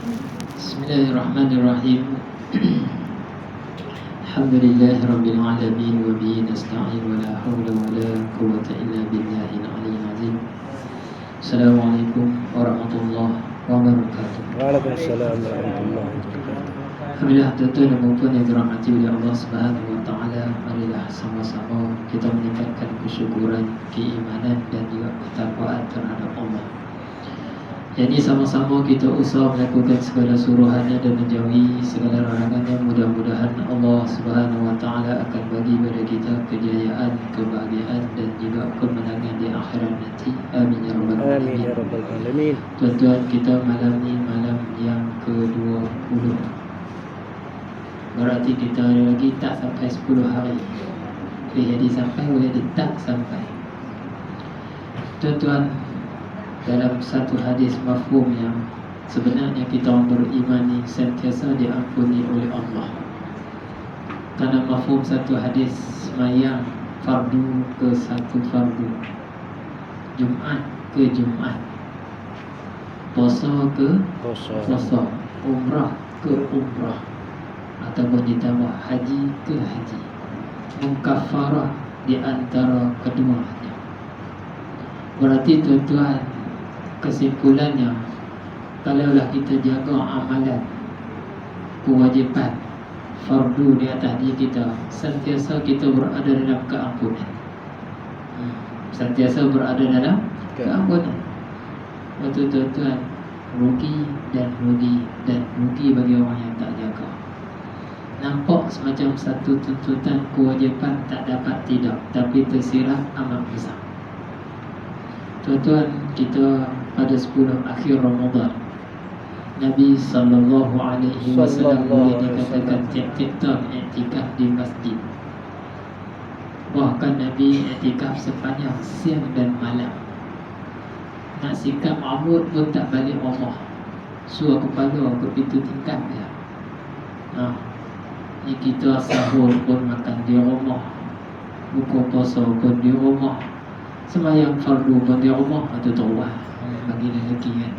Bismillahirrahmanirrahim. Alhamdulillah Rabbil Alamin. Wa bihi nasta'in. Wa la hawla wa la quwwata illa billahil aliyyil azim. Assalamualaikum warahmatullahi wabarakatuh. Waalaikumsalam warahmatullahi wabarakatuh. Alhamdulillah, tuan-tuan dan puan yang dirahmati oleh Allah Subhanahu wa taala, marilah sama-sama kita meningkatkan kesyukuran, keimanan dan juga ketakwaan terhadap Allah. Jadi sama-sama kita usaha melakukan segala suruhannya dan menjauhi segala larangannya. Mudah-mudahan Allah Subhanahu wa taala akan bagi pada kita kejayaan, kebahagiaan dan juga kemenangan di akhirat nanti. Amin ya rabbal alamin. Amin ya rabbal alamin. Tuan-tuan, kita malam ni malam yang ke-20. Berarti kita ada lagi tak sampai 10 hari. Boleh jadi sampai, boleh jadi tak sampai. Tuan-tuan, dalam satu hadis mafhum yang sebenarnya kita orang beriman ni sentiasa diampuni oleh Allah. Kerana mafhum satu hadis semayang fardu ke satu fardu, Jumaat ke Jumaat, puasa ke puasa, umrah ke umrah, ataupun ditambah haji ke haji, mukaffarah di antara keduanya. Berarti tuan-tuan, kesimpulannya, kalaulah kita jaga amalan kewajipan fardu di atas diri kita, sentiasa kita berada dalam keampunan. Sentiasa berada dalam keampunan. Betul tuan-tuan, rugi dan rugi dan rugi bagi orang yang tak jaga. Nampak semacam satu tuntutan kewajipan tak dapat tidak, tapi tersilap amat besar. Tuan-tuan, kita pada 10 akhir Ramadan, Nabi SAW boleh dikatakan tiap-tiap tahun iktikaf di masjid. Bahkan Nabi iktikaf sepanjang siang dan malam. Nak sikap rambut pun tak balik rumah, suruh kepala ke pintu tingkap dia. Ni kita sahur pun makan di rumah, buka puasa pun di rumah, sembahyang fardu pun di rumah. Itu tawah bagi lelaki kan.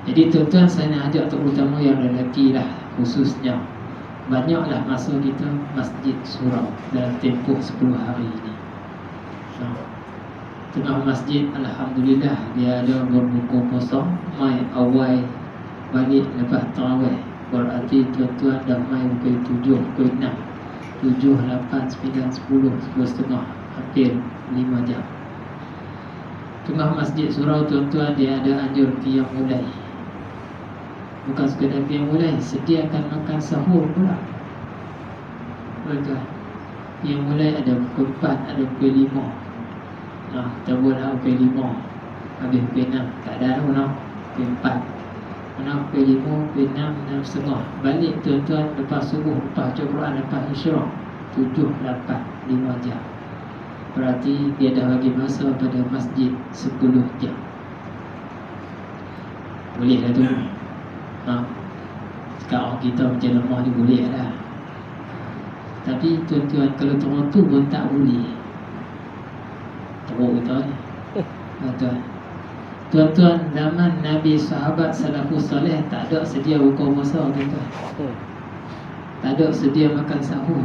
Jadi tuan-tuan, saya nak ajak terutama yang lelaki lah khususnya, banyaklah masa kita masjid surau dalam tempoh 10 hari ini. Tengah masjid, Alhamdulillah, dia ada berbuka puasa, mai awal balik lepas tarawih. Berarti tuan-tuan dah mai pukul 7, pukul 6, 7, 8, 9, 10, 10.30, hampir 5 jam. Tengah masjid surau tuan-tuan, dia ada anjur qiyam mulai. Bukan sekadar qiyam mulai, sediakan makan sahur pula. Tuan-tuan, qiyam mulai ada pukul 4, ada pukul 5. Kita buatlah pukul 5, habis pukul 6, tak ada pun pukul 4, pukul 5, pukul 6, 6.30. Balik tuan-tuan lepas subuh, lepas baca Quran, lepas isyraq, 7, 8, 5 jam. Berarti dia dah bagi masa pada masjid 10 jam. Boleh lah tu. Sekarang kita macam lemah ni boleh lah. Tapi tuan-tuan, kalau turun tu pun tak boleh. Teruk kita ni. Tuan-tuan, zaman Nabi, sahabat, salafus salih tak ada sedia buka puasa tuan-tuan. Tak ada sedia makan sahur.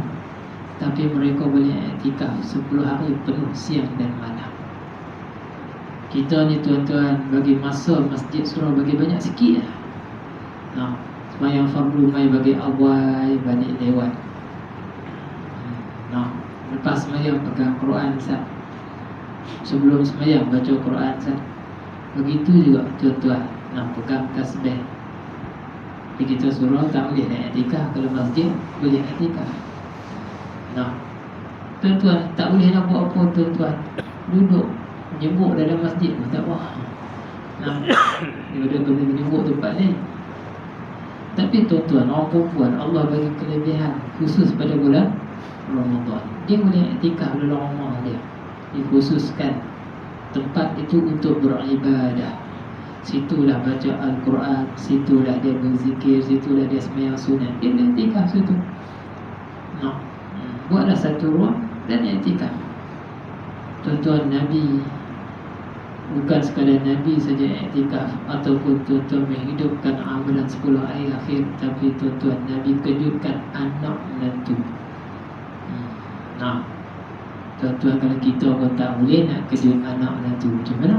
Tapi mereka boleh iktikaf 10 hari penuh siang dan malam. Kita ni tuan-tuan, bagi masa masjid surau bagi banyak sikit lah. Sembahyang fardu mai bagi awal, balik lewat. Lepas sembahyang pegang Quran sat. Sebelum sembahyang baca Quran sat. Begitu juga tuan-tuan, pegang tasbih. Tapi kita surau tak boleh nak iktikaf. Kalau masjid boleh iktikaf. Tuan-tuan, tak boleh nak buat apa tuan-tuan. Duduk menyebut dalam masjid pun tak apa. Dia ada kena menyebut tempat lain. Tapi tuan-tuan, orang perempuan Allah bagi kelebihan khusus pada bulan Ramadan. Dia boleh iktikaf dalam rumah dia. Dikhususkan tempat itu untuk beribadah. Situlah baca Al-Quran, situlah dia berzikir, situlah dia sembahyang sunat. Dia boleh iktikaf situ. Buatlah satu ruang dan iktikaf. Tuan-tuan, Nabi Bukan sekadar Nabi saja iktikaf ataupun tuan-tuan menghidupkan amalan 10 hari akhir, tapi tuan-tuan Nabi kejutkan anak menantu. Nah, tuan-tuan kalau kita pun tak boleh nak kejut anak menantu, macam mana?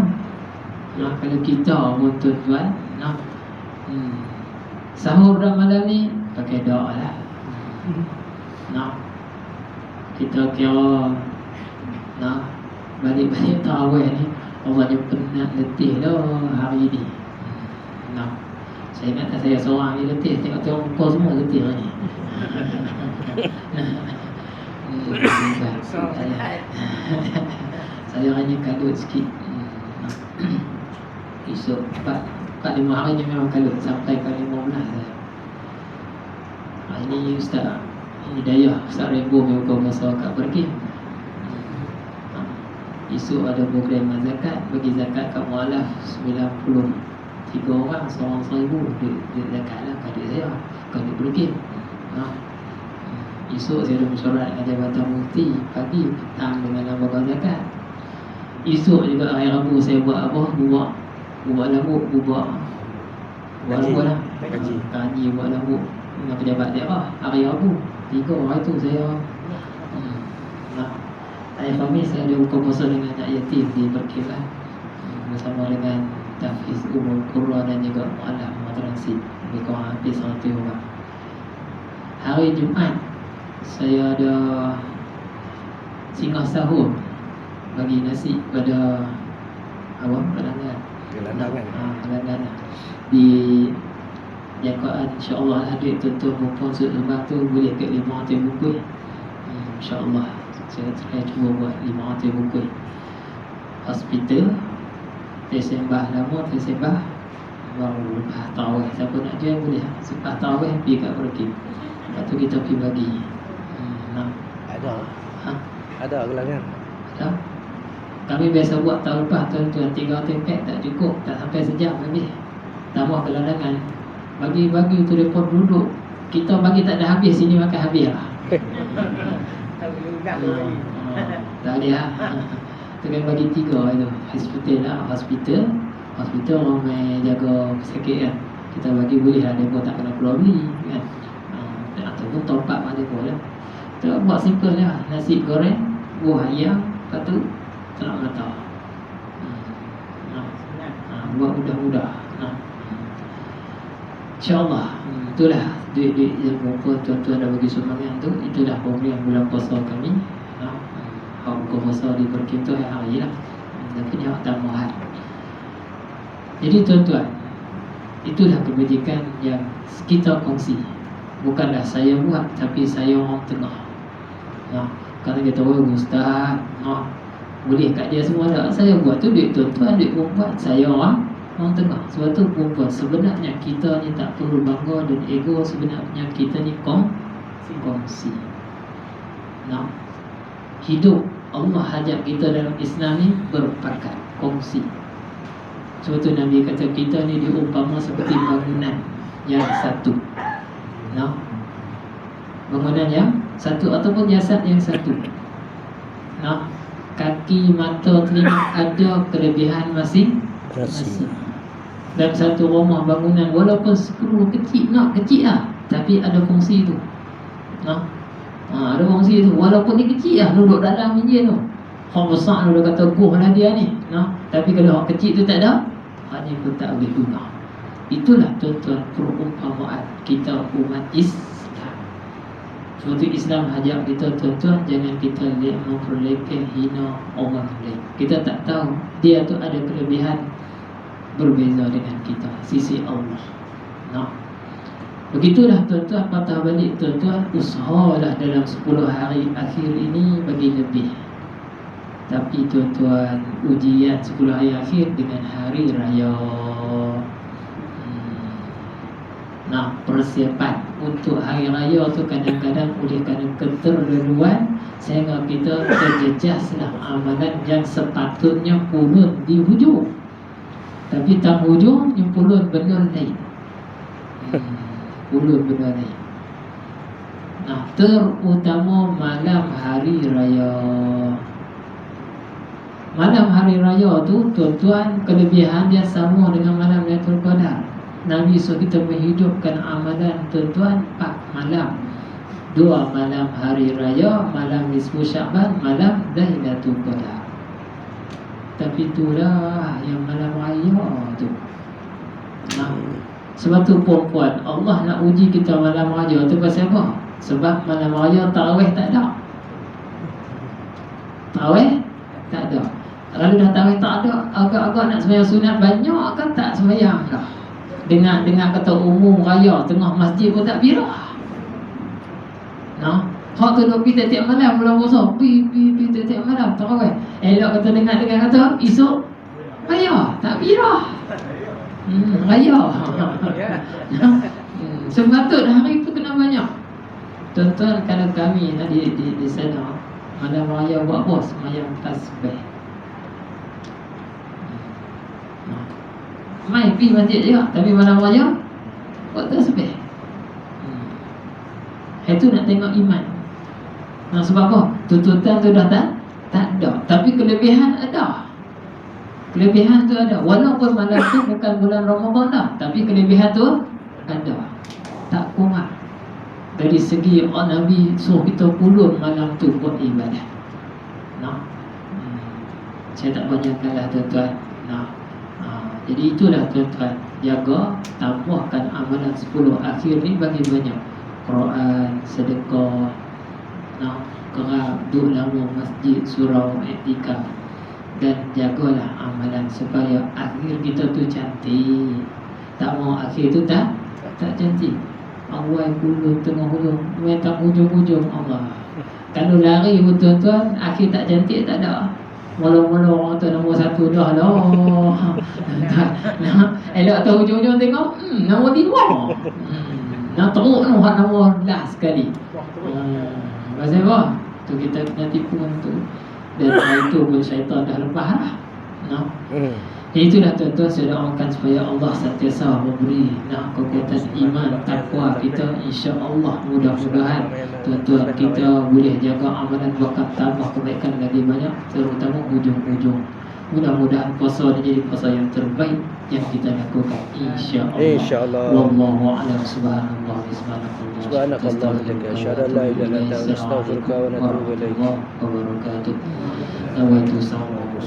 Nah, kalau kita pun tuan-tuan nak sahur dah malam ni pakai doa lah. Nah, kita kira balik-balik tarawih ni Allah dia penat letih dah hari ni. Saya ingat saya seorang ni letih, tengok muka semua letih hari ni. Saya hanya kalut sikit. Esok 4-5 hari ni memang kalut sampai ke 15 dah. Ini Ustaz Hidayah Ustaz Rebo memang masa kat pergi. Esok ada program zakat, bagi zakat kat mualaf 93 orang, seorang 1,000 dia zakat lah kat adik saya, kat adik berkim. Esok saya ada mesyuarat dengan Jabatan Mufti pagi, petang dengan lembaga zakat. Esok juga hari Rabu saya buat apa? Buat lambuk, buat apa lah? Kaji buat lambuk dengan pejabat daerah hari Rabu. 3 hari tu saya hari Khamis saya ada buka puasa dengan anak yatim di Berkilah bersama dengan Tafiz Umul Qurra dan juga Mu'alaf Madrasih, lebih kurang hampir 100 orang. Hari Jumaat saya ada singgah sahur bagi nasi pada awam Kelantangan di Jakarta. InsyaAllah lah duit tuan-tuan perempuan sudut lembang tu boleh ke 500 bungkus. InsyaAllah saya cuba buat 500 bungkus. Hospital tersembah lama, tersembah baru lepas tarawih. Siapa nak jual boleh. Lepas tarawih pergi kat Berkim. Lepas tu kita pergi bagi. Ada gelangan. Ada. Kami biasa buat tahun lepas tuan-tuan 300 pack tak cukup, tak sampai sejam lebih. Tambah kelandangan. Bagi-bagi tu mereka duduk. Kita bagi tak ada habis, sini makan habis lah. Tak ada lah. Kita kan bagi 3 itu. Hospital orang main jaga pesakit kan. Kita bagi boleh lah, mereka tak kena keluar beli kan. Ataupun top up mana pun lah. Kita buat simple lah. Nasi goreng, buah ayam, lepas tu telur mata. Buat mudah-mudah. InsyaAllah. Itulah duit-duit yang berapa tuan-tuan dah bagi sumbangan tu. Itulah program bulan puasa kami. Hak buka puasa di Berkim tu hari lah. Tapi ni hak tambahan. Jadi tuan-tuan, itulah kebajikan yang kita kongsi. Bukanlah saya buat, tapi saya orang tengah. Kalau kita Ustaz, boleh kat dia semua tak? Saya buat tu duit tuan-tuan, duit perempuan. Saya orang tengah. Sebab tu perempuan, sebenarnya kita ni tak perlu bangga dan ego. Sebenarnya kita ni kongsi. Hidup Allah ajak kita dalam Islam ni berpakat, kongsi. Sebab tu Nabi kata kita ni diumpama seperti bangunan yang satu. Bangunan yang satu ataupun jasad yang satu. Kaki, mata, telinga ada kelebihan masing-masing. Dalam satu rumah bangunan, walaupun skru kecil lah, tapi ada fungsi tu. Ada fungsi tu. Walaupun dia kecil lah, duduk dalam je tu. Orang besar tu dia kata goh lah dia ni. Tapi kalau orang kecil tu tak ada, dia pun tak boleh guna. Itulah tuan-tuan perumpamaan kita umat Islam. Sebab tu Islam ajak kita tuan-tuan, jangan kita memperlekeh, hina orang lain. Kita tak tahu dia tu ada kelebihan berbeza dengan kita sisi Allah. Begitulah tuan-tuan, patah balik tuan-tuan, usahalah dalam 10 hari akhir ini bagi lebih. Tapi tuan-tuan, ujian 10 hari akhir dengan hari raya. Persiapan untuk hari raya tu kadang-kadang oleh kerana keterlaluan sehingga kita terjejaslah amalan yang sepatutnya pulun di hujung. Tapi tak hujung, yang pulun benar lain. Pulun benar lain. Terutama malam hari raya. Malam hari raya tu, tuan-tuan, kelebihan dia sama dengan malam Lailatul Qadar. Nabi suruh kita menghidupkan amalan tuan-tuan 4 malam. 2 malam hari raya, malam nisfu Sya'ban, malam Lailatul Qadar. Tapi itulah yang malam raya tu. Nah, sebab tu puan-puan, Allah nak uji kita malam raya tu pasal apa? Sebab malam raya tarawih tak ada. Tarawih tak ada. Kalau dah tarawih tak ada, agak-agak nak sembahyang sunat banyak kan tak sembahyang dah. Dengar kata umum raya tengah masjid pun tak birah. Nah, hak tu duk pergi tiap malam bulan puasa, pi tiap malam tarawih. Elok kata dengar kata esok raya tak birah. Raya. Sepatutnya hari tu kena banyak. Tuan-tuan, kalau kami di sana malam raya buat apa? Sembahyang tasbih. Mai pergi masjid juga, tapi malam raya buat tasbih. Itu nak tengok iman. Nah, sebab apa? Tuntutan tu dah tak ada, tapi kelebihan ada. Kelebihan tu ada. Walaupun malam tu bukan bulan Ramadan dah, tapi kelebihan tu ada. Tak kurang. Dari segi Nabi suruh kita kulun malam tu buat ibadah. Nah, saya tak banyakkanlah tuan-tuan. Nah, jadi itulah tuan-tuan, jaga, tambahkan amalan 10 akhir ni bagi banyak. Quran, sedekah, kerap duduk lama masjid, surau, iktikaf, dan jagalah amalan supaya akhir kita tu cantik. Tak mau akhir tu tak cantik. Awal kulun, tengah hujung, tak hujung-hujung Allah. Kalau lari pun tuan-tuan, akhir tak cantik tak ada. Mula-mula orang tu nombor 1 dah lah. Elok tu hujung-hujung tengok, nombor 5. Nak teruk tu hak nombor last sekali. Pasal apa? Tu kita kena tipu tu. Dan itu pun syaitan dah lepas lah. Itulah tuan-tuan, saya doakan supaya Allah sentiasa memberi kekuatan iman, takwa kita, insya-Allah. Mudah-mudahan tuan-tuan kita boleh jaga amalan, bakal tambah kebaikan lagi banyak, terutama hujung-hujung. Mudah-mudahan puasa ni jadi puasa yang terbaik yang kita lakukan, insya-Allah. Wallahu a'lam. Subhanallah Subhanakallahumma asyhadu an la ilaha illa anta astaghfiruka wa atubu ilaik. Wabarakatuh. Nawaitu sallallahu